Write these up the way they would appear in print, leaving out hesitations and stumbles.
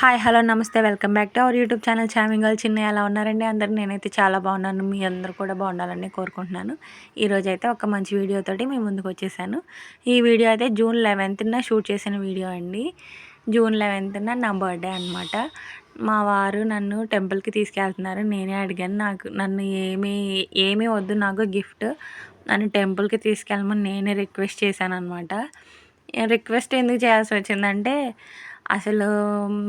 Hi hello నమస్తే welcome back to our YouTube channel చామింగల్ చిన్న ఎలా ఉన్నారండి అందరూ? నేనైతే చాలా బాగున్నాను. మీ అందరూ కూడా బాగుండాలని కోరుకుంటున్నాను. ఈరోజు అయితే ఒక మంచి వీడియోతోటి మీ ముందుకు వచ్చేసాను. ఈ వీడియో అయితే జూన్ 11న షూట్ చేసిన వీడియో అండి. జూన్ 11న నా బర్త్డే అనమాట. మా వారు నన్ను టెంపుల్కి తీసుకెళ్తున్నారు. నేనే అడిగాను, నన్ను ఏమీ వద్దు, నాకు గిఫ్ట్, నన్ను టెంపుల్కి తీసుకెళ్ళమని నేనే రిక్వెస్ట్ చేశాను అనమాట. రిక్వెస్ట్ ఎందుకు చేయాల్సి వచ్చిందంటే, అసలు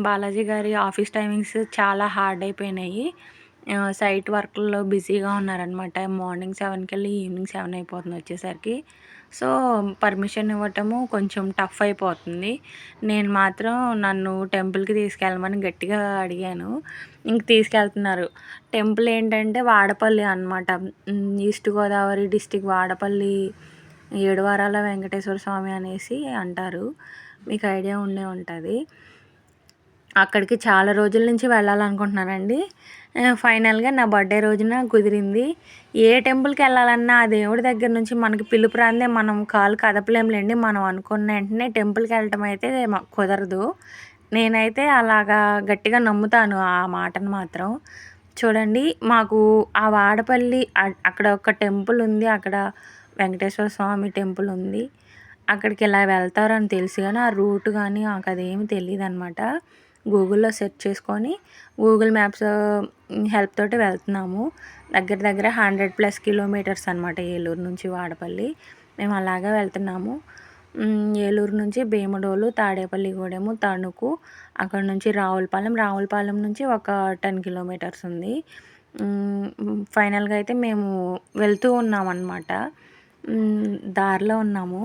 బాలాజీ గారి ఆఫీస్ టైమింగ్స్ చాలా హార్డ్ అయిపోయినాయి. సైట్ వర్క్లో బిజీగా ఉన్నారనమాట. మార్నింగ్ 7కి వెళ్ళి ఈవినింగ్ 7 అయిపోతుంది వచ్చేసరికి. సో పర్మిషన్ ఇవ్వటము కొంచెం టఫ్ అయిపోతుంది. నేను మాత్రం నన్ను టెంపుల్కి తీసుకెళ్ళమని గట్టిగా అడిగాను. ఇంక తీసుకెళ్తున్నారు. టెంపుల్ ఏంటంటే వాడపల్లి అనమాట. ఈస్ట్ గోదావరి డిస్టిక్ వాడపల్లి ఏడువారాల వెంకటేశ్వర స్వామి అనేసి అంటారు. మీకు ఐడియా ఉండే ఉంటుంది. అక్కడికి చాలా రోజుల నుంచి వెళ్ళాలనుకుంటున్నానండి. ఫైనల్గా నా బర్త్డే రోజున కుదిరింది. ఏ టెంపుల్కి వెళ్ళాలన్నా ఆ దేవుడి దగ్గర నుంచి మనకి పిలుపు రాందే మనం కాలు కదపలేంలేండి. మనం అనుకున్న వెంటనే టెంపుల్కి వెళ్ళటం అయితే కుదరదు. నేనైతే అలాగా గట్టిగా నమ్ముతాను ఆ మాటను మాత్రం. చూడండి, మాకు ఆ వాడపల్లి అక్కడ ఒక టెంపుల్ ఉంది. అక్కడ వెంకటేశ్వర స్వామి టెంపుల్ ఉంది. అక్కడికి ఇలా వెళ్తారని తెలుసు కానీ ఆ రూట్ కానీ నాకు అదేమి తెలియదు అనమాట. గూగుల్లో సెర్చ్ చేసుకొని గూగుల్ మ్యాప్స్ హెల్ప్ తోటి వెళ్తున్నాము. దగ్గర దగ్గర 100+ కిలోమీటర్స్ అనమాట ఏలూరు నుంచి వాడపల్లి. మేము అలాగా వెళ్తున్నాము. ఏలూరు నుంచి భీమడోలు, తాడేపల్లిగూడెము, తణుకు, అక్కడ నుంచి రావులపాలెం నుంచి ఒక 10 కిలోమీటర్స్ ఉంది. ఫైనల్గా అయితే మేము వెళ్తూ ఉన్నామన్నమాట. దారిలో ఉన్నాము.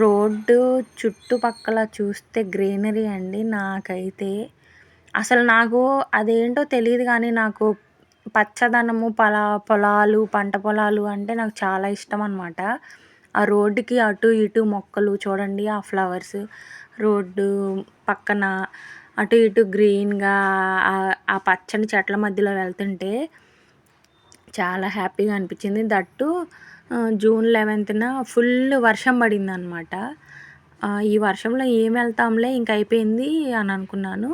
రోడ్డు చుట్టుపక్కల చూస్తే గ్రీనరీ అండి. నాకైతే అసలు నాకు అదేంటో తెలియదు కానీ నాకు పచ్చదనము, పొలాలు, పంట పొలాలు అంటే నాకు చాలా ఇష్టం అనమాట. ఆ రోడ్డుకి అటు ఇటు మొక్కలు చూడండి, ఆ ఫ్లవర్స్ రోడ్డు పక్కన అటు ఇటు గ్రీన్గా ఆ పచ్చని చెట్ల మధ్యలో వెళ్తుంటే చాలా హ్యాపీగా అనిపించింది. దట్టు జూన్ 11న ఫుల్ వర్షం పడిందనమాట. ఈ వర్షంలో ఏం వెళ్తాంలే ఇంక అయిపోయింది అని అనుకున్నాను.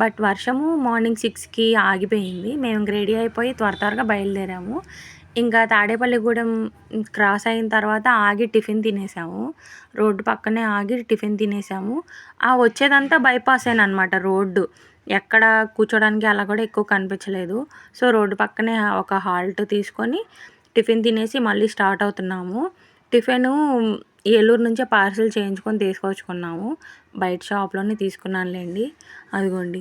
బట్ వర్షము మార్నింగ్ 6కి ఆగిపోయింది. మేము రెడీ అయిపోయి త్వరగా బయలుదేరాము. ఇంకా తాడేపల్లిగూడెం క్రాస్ అయిన తర్వాత ఆగి టిఫిన్ తినేసాము. రోడ్డు పక్కనే ఆగి టిఫిన్ తినేసాము. వచ్చేదంతా బైపాసేనమాట రోడ్డు. ఎక్కడ కూర్చోడానికి అలా కూడా ఎక్కువ కనిపించలేదు. సో రోడ్డు పక్కనే ఒక హాల్ట్ తీసుకొని టిఫిన్ తినేసి మళ్ళీ స్టార్ట్ అవుతున్నాము. టిఫిను ఏలూరు నుంచే పార్సిల్ చేయించుకొని తీసుకొచ్చుకున్నాము. బయట షాప్లోనే తీసుకున్నానులేండి. అదిగోండి,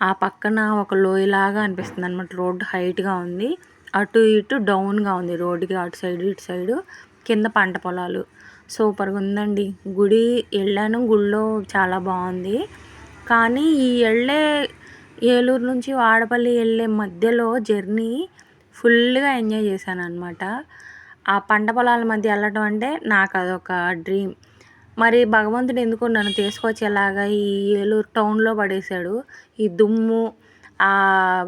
ఆ పక్కన ఒక లోయలాగా అనిపిస్తుంది అనమాట. రోడ్డు హైట్గా ఉంది, అటు ఇటు డౌన్గా ఉంది. రోడ్డుకి అటు సైడు ఇటు సైడు కింద పంట పొలాలు. సూపర్గా ఉందండి. గుడి వెళ్ళాను, గుడిలో చాలా బాగుంది. కానీ ఈ ఏలూరు నుంచి వాడపల్లి వెళ్ళే మధ్యలో జర్నీ ఫుల్గా ఎంజాయ్ చేశాను అనమాట. ఆ పంట పొలాల మధ్య వెళ్ళటం అంటే నాకు అదొక డ్రీమ్. మరి భగవంతుడు ఎందుకో నన్ను తీసుకొచ్చి ఎలాగా ఈ ఏలూరు టౌన్లో పడేశాడు. ఈ దుమ్ము, ఆ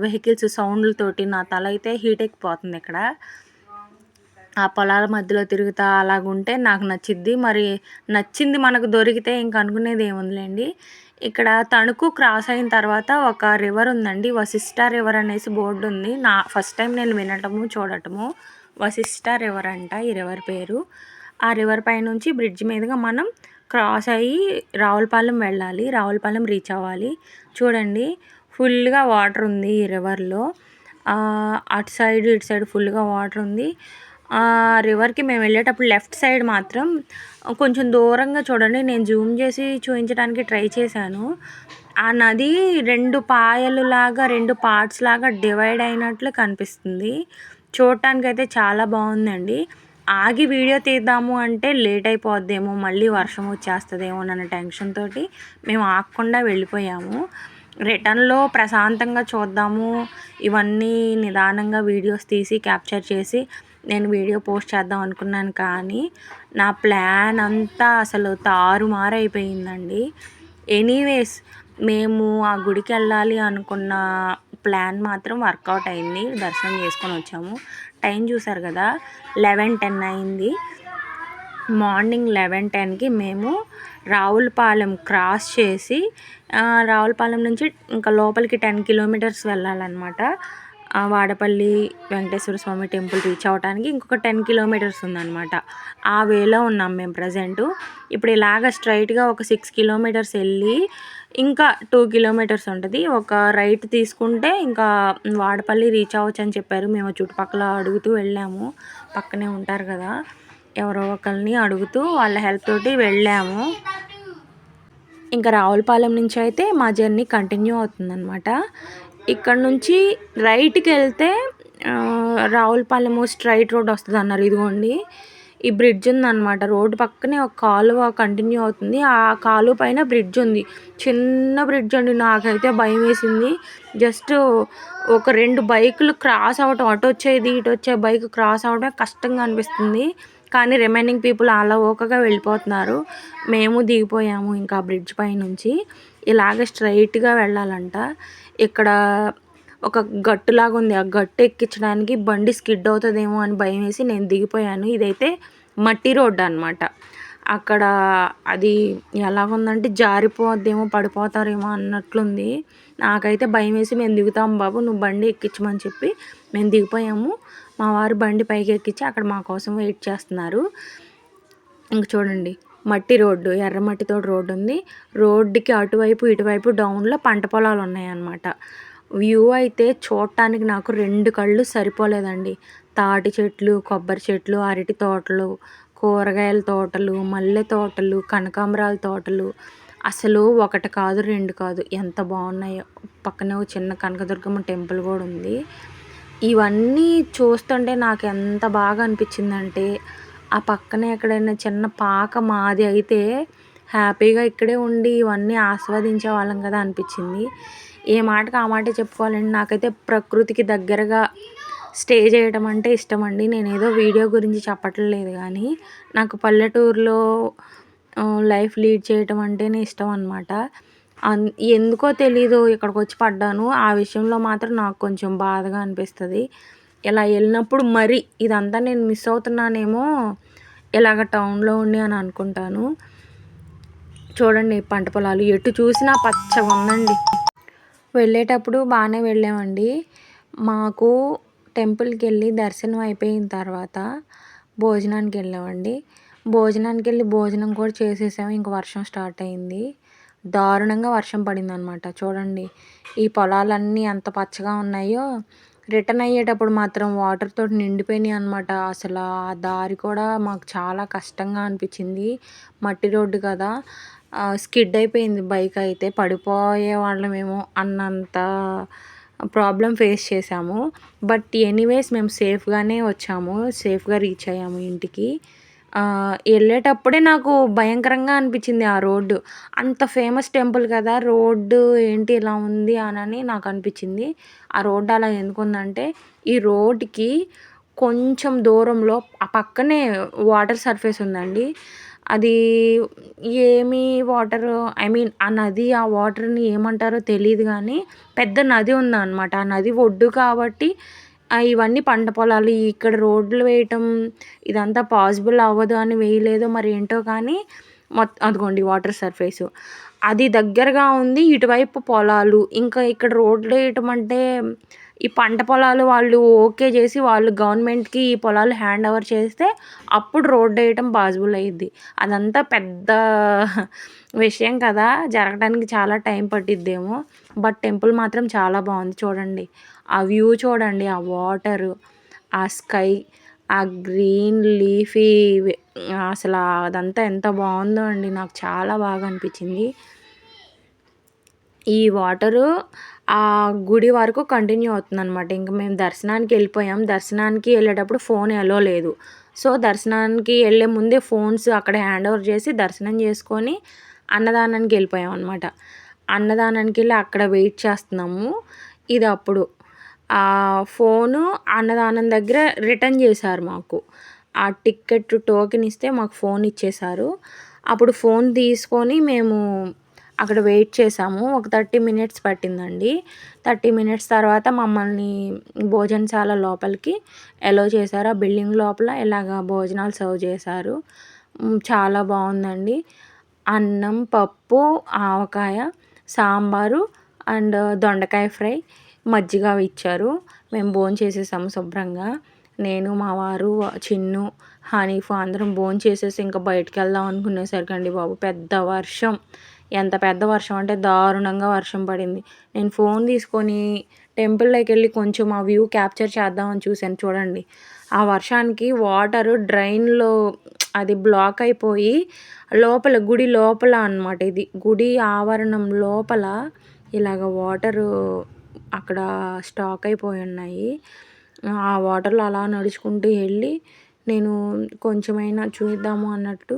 వెహికల్స్ సౌండ్లతోటి నా తల అయితే హీట్ ఎక్కిపోతుంది. ఇక్కడ ఆ పొలాల మధ్యలో తిరుగుతా అలాగుంటే నాకు నచ్చిద్ది. మరి నచ్చింది మనకు దొరికితే ఇంక అనుకునేది ఏముందిలేండి. ఇక్కడ తణుకు క్రాస్ అయిన తర్వాత ఒక రివర్ ఉందండి. వశిష్ట రివర్ అనేసి బోర్డు ఉంది. ఫస్ట్ టైం నేను వినటము చూడటము. వశిష్ట రివర్ అంట ఈ రివర్ పేరు. ఆ రివర్ పైనుంచి బ్రిడ్జ్ మీదుగా మనం క్రాస్ అయ్యి రావులపాలెం వెళ్ళాలి. రావులపాలెం రీచ్ అవ్వాలి. చూడండి, ఫుల్గా వాటర్ ఉంది ఈ రివర్లో. అటు సైడ్ ఇటు సైడ్ ఫుల్గా వాటర్ ఉంది. రివర్కి మేము వెళ్ళేటప్పుడు లెఫ్ట్ సైడ్ మాత్రం కొంచెం దూరంగా చూడండి, నేను జూమ్ చేసి చూపించడానికి ట్రై చేశాను. ఆ నది 2 పాయలులాగా 2 పార్ట్స్ లాగా డివైడ్ అయినట్లు కనిపిస్తుంది. చూడటానికైతే చాలా బాగుందండి. ఆగి వీడియో తీద్దాము అంటే లేట్ అయిపోద్దేమో, మళ్ళీ వర్షం వచ్చేస్తుందేమో అన్న టెన్షన్ తోటి మేము ఆగకుండా వెళ్ళిపోయాము. రిటర్న్లో ప్రశాంతంగా చూద్దాము, ఇవన్నీ నిదానంగా వీడియోస్ తీసి క్యాప్చర్ చేసి నేను వీడియో పోస్ట్ చేద్దాం అనుకున్నాను. కానీ నా ప్లాన్ అంతా అసలు తారుమారైపోయిందండి. ఎనీవేస్, మేము ఆ గుడికి వెళ్ళాలి అనుకున్న ప్లాన్ మాత్రం వర్కౌట్ అయింది. దర్శనం చేసుకొని వచ్చాము. టైం చూసారు కదా, 11:10 అయింది. మార్నింగ్ 11:10కి మేము రావులపాలెం క్రాస్ చేసి రావులపాలెం నుంచి ఇంకా లోపలికి 10 కిలోమీటర్స్ వెళ్ళాలన్నమాట. వాడపల్లి వెంకటేశ్వర స్వామి టెంపుల్ రీచ్ అవ్వడానికి ఇంకొక 10 కిలోమీటర్స్ ఉందన్నమాట. ఆ వేలో ఉన్నాం మేము ప్రజెంటు. ఇప్పుడు ఇలాగ స్ట్రైట్గా ఒక 6 కిలోమీటర్స్ వెళ్ళి ఇంకా 2 కిలోమీటర్స్ ఉంటుంది. ఒక రైట్ తీసుకుంటే ఇంకా వాడపల్లి రీచ్ అవ్వచ్చు అని చెప్పారు. మేము చుట్టుపక్కల అడుగుతూ వెళ్ళాము, పక్కనే ఉంటారు కదా, ఎవరో ఒకరిని అడుగుతూ వాళ్ళ హెల్ప్ తోటి వెళ్ళాము. ఇంకా రావులపాలెం నుంచి అయితే మా జర్నీ కంటిన్యూ అవుతుందన్నమాట. ఇక్కడ నుంచి రైట్కి వెళ్తే రావులపాలెము స్ట్రైట్ రోడ్ వస్తుంది అన్నారు. ఇదిగోండి ఈ బ్రిడ్జ్ ఉందన్నమాట. రోడ్డు పక్కనే ఒక కాలువ కంటిన్యూ అవుతుంది. ఆ కాలువ పైన బ్రిడ్జ్ ఉంది. చిన్న బ్రిడ్జ్ అండి. నాకైతే భయం వేసింది. జస్ట్ ఒక 2 బైకులు క్రాస్ అవ్వటం, అటు వచ్చేది ఇటు వచ్చే బైక్ క్రాస్ అవ్వడమే కష్టంగా అనిపిస్తుంది. కానీ రిమైనింగ్ పీపుల్ అలా ఓకగా వెళ్ళిపోతున్నారు. మేము దిగిపోయాము ఇంకా బ్రిడ్జ్ పై నుంచి. ఇలాగ స్ట్రైట్గా వెళ్ళాలంట. ఇక్కడ ఒక గట్టులాగా ఉంది. ఆ గట్టు ఎక్కించడానికి బండి స్కిడ్ అవుతుందేమో అని భయం వేసి నేను దిగిపోయాను. ఇదైతే మట్టి రోడ్డు అనమాట. అక్కడ అది ఎలాగుందంటే జారిపోద్దేమో, పడిపోతారేమో అన్నట్లుంది. నాకైతే భయం వేసి మేము దిగుతాం బాబు, నువ్వు బండి ఎక్కించమని చెప్పి మేము దిగిపోయాము. మా వారు బండి పైకి ఎక్కించి అక్కడ మా కోసం వెయిట్ చేస్తున్నారు. ఇంక చూడండి మట్టి రోడ్డు, ఎర్రమట్టితో రోడ్డు ఉంది. రోడ్డుకి అటువైపు ఇటువైపు డౌన్లో పంట పొలాలు ఉన్నాయన్నమాట. వ్యూ అయితే చూడటానికి నాకు 2 కళ్ళు సరిపోలేదండి. తాటి చెట్లు, కొబ్బరి చెట్లు, అరటి తోటలు, కూరగాయల తోటలు, మల్లె తోటలు, కనకాంబరాల తోటలు, అసలు 1 కాదు 2 కాదు, ఎంత బాగున్నాయో. పక్కనే ఒక చిన్న కనకదుర్గమ్మ టెంపుల్ కూడా ఉంది. ఇవన్నీ చూస్తుంటే నాకు ఎంత బాగా అనిపించిందంటే, ఆ పక్కనే ఎక్కడైనా చిన్న పాక మాది అయితే హ్యాపీగా ఇక్కడే ఉండి ఇవన్నీ ఆస్వాదించే వాళ్ళం కదా అనిపించింది. ఏ మాటకి ఆ మాటే చెప్పుకోవాలండి. నాకైతే ప్రకృతికి దగ్గరగా స్టే చేయడం అంటే ఇష్టం అండి. నేనేదో వీడియో గురించి చెప్పట్లేదు కానీ నాకు పల్లెటూరులో లైఫ్ లీడ్ చేయటం అంటేనే ఇష్టం అనమాట. ఎందుకో తెలీదు ఇక్కడికి వచ్చి పడ్డాను. ఆ విషయంలో మాత్రం నాకు కొంచెం బాధగా అనిపిస్తుంది. ఇలా వెళ్ళినప్పుడు మరి ఇదంతా నేను మిస్ అవుతున్నానేమో ఇలాగ టౌన్లో ఉండి అని అనుకుంటాను. చూడండి పంట పొలాలు ఎటు చూసినా పచ్చగా ఉందండి. వెళ్ళేటప్పుడు బాగానే వెళ్ళామండి. మాకు టెంపుల్కి వెళ్ళి దర్శనం అయిపోయిన తర్వాత భోజనానికి వెళ్ళామండి. భోజనానికి వెళ్ళి భోజనం కూడా చేసేసాము. ఇంక వర్షం స్టార్ట్ అయింది. దారుణంగా వర్షం పడిందనమాట. చూడండి ఈ పొలాలన్నీ ఎంత పచ్చగా ఉన్నాయో. రిటర్న్ అయ్యేటప్పుడు మాత్రం వాటర్ తోటి నిండిపోయినాయి అనమాట. అసలు ఆ దారి కూడా మాకు చాలా కష్టంగా అనిపించింది. మట్టి రోడ్డు కదా, స్కిడ్ అయిపోయింది బైక్ అయితే. పడిపోయే వాళ్ళమేమో అన్నంత ప్రాబ్లం ఫేస్ చేసాము. బట్ ఎనీవేస్ మేము సేఫ్గానే వచ్చాము, సేఫ్గా రీచ్ అయ్యాము ఇంటికి. వెళ్ళేటప్పుడే నాకు భయంకరంగా అనిపించింది ఆ రోడ్డు. అంత ఫేమస్ టెంపుల్ కదా, రోడ్డు ఏంటి ఇలా ఉంది అని నాకు అనిపించింది. ఆ రోడ్డు అలా ఎందుకుందంటే, ఈ రోడ్డుకి కొంచెం దూరంలో ఆ పక్కనే వాటర్ సర్ఫేస్ ఉందండి. అది ఏమి వాటరు, ఐ మీన్ ఆ నది, ఆ వాటర్ని ఏమంటారో తెలియదు కానీ పెద్ద నది ఉందన్నమాట. ఆ నది ఒడ్డు కాబట్టి ఇవన్నీ పంట పొలాలు. ఇక్కడ రోడ్లు వేయటం ఇదంతా పాసిబుల్ అవ్వదు అని వేయలేదో మరి ఏంటో కానీ అదిగోండి వాటర్ సర్ఫేసు అది దగ్గరగా ఉంది. ఇటువైపు పొలాలు. ఇంకా ఇక్కడ రోడ్లు వేయటం అంటే ఈ పంట పొలాలు వాళ్ళు ఓకే చేసి వాళ్ళు గవర్నమెంట్కి ఈ పొలాలు హ్యాండ్ ఓవర్ చేస్తే అప్పుడు రోడ్డు వేయటం పాసిబుల్ అయ్యిద్ది. అదంతా పెద్ద విషయం కదా, జరగడానికి చాలా టైం పట్టిద్దేమో. బట్ టెంపుల్ మాత్రం చాలా బాగుంది. చూడండి ఆ వ్యూ, చూడండి ఆ వాటరు, ఆ స్కై, ఆ గ్రీన్ లీఫీ, అసలు అదంతా ఎంత బాగుందో అండి. నాకు చాలా బాగా అనిపించింది. ఈ వాటరు ఆ గుడి వరకు కంటిన్యూ అవుతుందన్నమాట. ఇంక మేము దర్శనానికి వెళ్ళిపోయాం. దర్శనానికి వెళ్ళేటప్పుడు ఫోన్ ఎలో లేదు. సో దర్శనానికి వెళ్ళే ముందే ఫోన్స్ అక్కడ హ్యాండ్ ఓవర్ చేసి దర్శనం చేసుకొని అన్నదానానికి వెళ్ళిపోయాం అనమాట. అన్నదానానికి వెళ్ళి అక్కడ వెయిట్ చేస్తున్నాము. ఇది అప్పుడు ఆ ఫోను అన్నదానం దగ్గర రిటర్న్ చేశారు మాకు. ఆ టికెట్ టోకెన్ ఇస్తే మాకు ఫోన్ ఇచ్చేశారు. అప్పుడు ఫోన్ తీసుకొని మేము అక్కడ వెయిట్ చేసాము. ఒక 30 మినిట్స్ పట్టిందండి. 30 మినిట్స్ తర్వాత మమ్మల్ని భోజనశాల లోపలికి ఎలో చేశారు. ఆ బిల్డింగ్ లోపల ఇలాగ భోజనాలు సర్వ్ చేశారు. చాలా బాగుందండి. అన్నం, పప్పు, ఆవకాయ, సాంబారు అండ్ దొండకాయ ఫ్రై, మజ్జిగ ఇచ్చారు. మేము భోంచేసేసాము శుభ్రంగా. నేను, మా వారు, చిన్ను, హనీఫ్ అందరం భోంచేసేసి ఇంకా బయటికెళ్దాం అనుకునేసరికండి బాబు పెద్ద వర్షం. ఎంత పెద్ద వర్షం అంటే దారుణంగా వర్షం పడింది. నేను ఫోన్ తీసుకొని టెంపుల్లోకెళ్ళి కొంచెం ఆ వ్యూ క్యాప్చర్ చేద్దామని చూశాను. చూడండి, ఆ వర్షానికి వాటరు డ్రైన్‌లో అది బ్లాక్ అయిపోయి లోపల గుడి లోపల అనమాట ఇది. గుడి ఆవరణం లోపల ఇలాగ వాటరు అక్కడ స్టాక్ అయిపోయి ఉన్నాయి. ఆ వాటర్‌లో అలా నడుచుకుంటూ వెళ్ళి నేను కొంచెమైనా చూద్దాము అన్నట్టు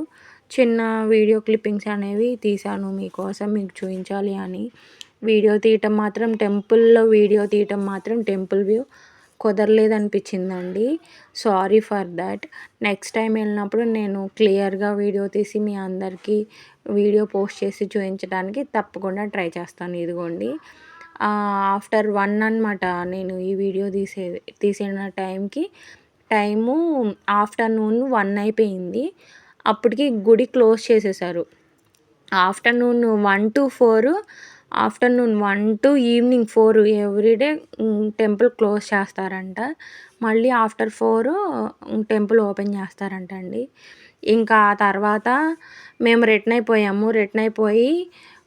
చిన్న వీడియో క్లిప్పింగ్స్ అనేవి తీశాను మీకోసం, మీకు చూపించాలి అని. వీడియో తీయటం మాత్రం టెంపుల్ వ్యూ కుదరలేదనిపించిందండి. Sorry for that. Next time వెళ్ళినప్పుడు నేను క్లియర్గా వీడియో తీసి మీ అందరికీ వీడియో పోస్ట్ చేసి చూపించడానికి తప్పకుండా ట్రై చేస్తాను. ఇదిగోండి, ఆఫ్టర్ 1 అనమాట నేను ఈ వీడియో తీసిన టైము ఆఫ్టర్నూన్ 1 అయిపోయింది. అప్పటికి గుడి క్లోజ్ చేసేసారు. Afternoon 1 to evening 4 everyday temple close చేస్తారంట. మళ్ళీ ఆఫ్టర్ 4 టెంపుల్ ఓపెన్ చేస్తారంట అండి. ఇంకా ఆ తర్వాత మేము రిటర్న్ అయిపోయి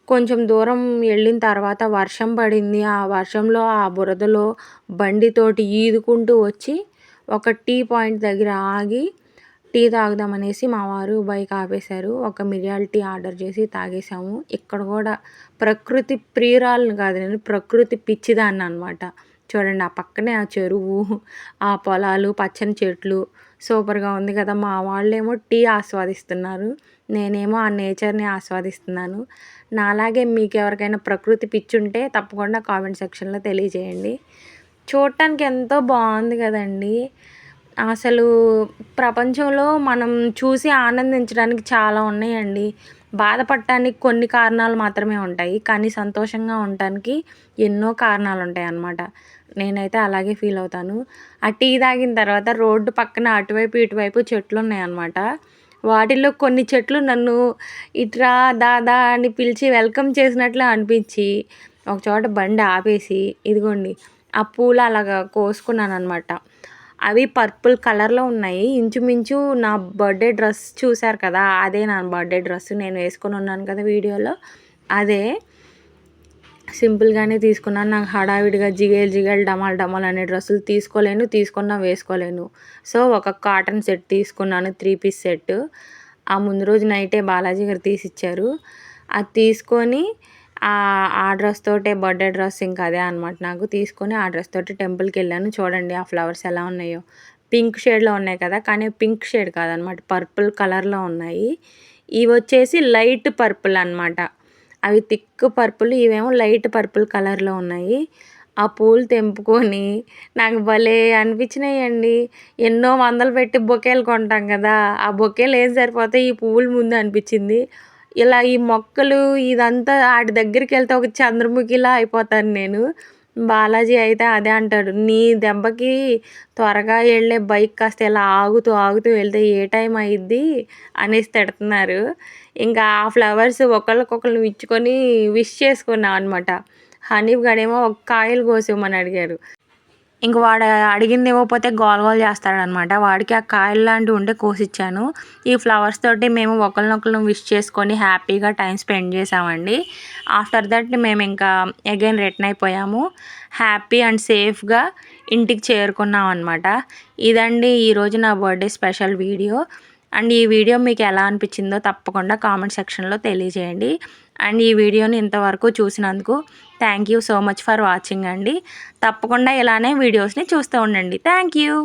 కొంచెం దూరం వెళ్ళిన తర్వాత వర్షం పడింది. ఆ వర్షంలో ఆ బురదలో బండితోటి ఈదుకుంటూ వచ్చి ఒక టీ పాయింట్ దగ్గర ఆగి టీ తాగుదామనేసి మా వారు బైక్ ఆపేశారు. ఒక మిరియాల టీ ఆర్డర్ చేసి తాగేసాము. ఇక్కడ కూడా ప్రకృతి ప్రియురాలిని కాదు నేను, ప్రకృతి పిచ్చిదాన్ని అనమాట. చూడండి, ఆ పక్కనే ఆ చెరువు, ఆ పొలాలు, పచ్చని చెట్లు సూపర్గా ఉంది కదా. మా వాళ్ళేమో టీ ఆస్వాదిస్తున్నారు, నేనేమో ఆ నేచర్ని ఆస్వాదిస్తున్నాను. నాలాగే మీకు ఎవరికైనా ప్రకృతి పిచ్చి ఉంటే తప్పకుండా కామెంట్ సెక్షన్లో తెలియజేయండి. చూడటానికి ఎంతో బాగుంది కదండి. అసలు ప్రపంచంలో మనం చూసి ఆనందించడానికి చాలా ఉన్నాయండి. బాధపడటానికి కొన్ని కారణాలు మాత్రమే ఉంటాయి, కానీ సంతోషంగా ఉండటానికి ఎన్నో కారణాలు ఉంటాయి అన్నమాట. నేనైతే అలాగే ఫీల్ అవుతాను. ఆ టీ తాగిన తర్వాత రోడ్డు పక్కన అటువైపు ఇటువైపు చెట్లు ఉన్నాయన్నమాట. వాటిల్లో కొన్ని చెట్లు నన్ను ఇట్రా దాదా అని పిలిచి వెల్కమ్ చేసినట్లు అనిపించి ఒకచోట బండి ఆపేసి ఇదిగోండి ఆ పూలు అలాగా కోసుకున్నాను అనమాట. అవి పర్పుల్ కలర్లో ఉన్నాయి. ఇంచుమించు నా బర్త్డే డ్రెస్ చూశారు కదా, అదే నా బర్త్డే డ్రెస్ నేను వేసుకొని ఉన్నాను కదా వీడియోలో, అదే. సింపుల్గానే తీసుకున్నాను. నాకు హడావిడిగా జిగేల్ డమాల్ డమాల్ అనే డ్రెస్సులు తీసుకున్నా వేసుకోలేను. సో ఒక కాటన్ సెట్ తీసుకున్నాను, 3 పీస్ సెట్. ఆ ముందు రోజు నైటే బాలాజీ గారు తీసిచ్చారు. అది తీసుకొని ఆ డ్రెస్ తోటే బర్త్డే డ్రెస్ ఇంకా అదే అనమాట. నాకు తీసుకొని ఆ డ్రెస్ తోటి టెంపుల్కి వెళ్ళాను. చూడండి ఆ ఫ్లవర్స్ ఎలా ఉన్నాయో. పింక్ షేడ్లో ఉన్నాయి కదా, కానీ పింక్ షేడ్ కాదనమాట, పర్పుల్ కలర్లో ఉన్నాయి. ఇవి వచ్చేసి లైట్ పర్పుల్ అనమాట. అవి థిక్ పర్పుల్, ఇవేమో లైట్ పర్పుల్ కలర్లో ఉన్నాయి. ఆ పూలు తెంపుకొని నాకు భలే అనిపించినాయండి. ఎన్నో వందలు పెట్టి బొకేలు కొంటాం కదా, ఆ బొకేలు ఏం సరిపోతాయి ఈ పువ్వుల ముందు అనిపించింది. ఇలా ఈ మొక్కలు ఇదంతా వాటి దగ్గరికి వెళ్తే ఒక చంద్రముఖిలా అయిపోతాను నేను. బాలాజీ అయితే అదే అంటాడు, నీ దెబ్బకి త్వరగా వెళ్ళే బైక్ కాస్త ఇలా ఆగుతూ వెళ్తే ఏ టైం అయ్యిద్ది అనేసి తిడుతున్నారు. ఇంకా ఆ ఫ్లవర్స్ ఒకళ్ళకొకళ్ళు ఇచ్చుకొని విష్ చేసుకున్నాం అనమాట. హనీఫ్ గడేమో ఒక కాయలు కోసేమని అడిగారు. ఇంక వాడు అడిగింది ఇవ్వకపోతే గోల చేస్తాడనమాట. వాడికి ఆ కాయలు లాంటివి ఉంటే కోసిచ్చాను. ఈ ఫ్లవర్స్ తోటి మేము ఒకరినొకరు విష్ చేసుకొని హ్యాపీగా టైం స్పెండ్ చేసామండి. ఆఫ్టర్ దట్ మేము ఇంకా అగైన్ రిటర్న్ అయిపోయాము. హ్యాపీ అండ్ సేఫ్గా ఇంటికి చేరుకున్నాం అనమాట. ఇదండి ఈరోజు నా బర్త్డే స్పెషల్ వీడియో. అండ్ ఈ వీడియో మీకు ఎలా అనిపించిందో తప్పకుండా కామెంట్ సెక్షన్లో తెలియజేయండి. అండ్ ఈ వీడియోని ఇంతవరకు చూసినందుకు thank you so much for watching అండి. తప్పకుండా ఇలానే వీడియోస్ని చూస్తూ ఉండండి. Thank you.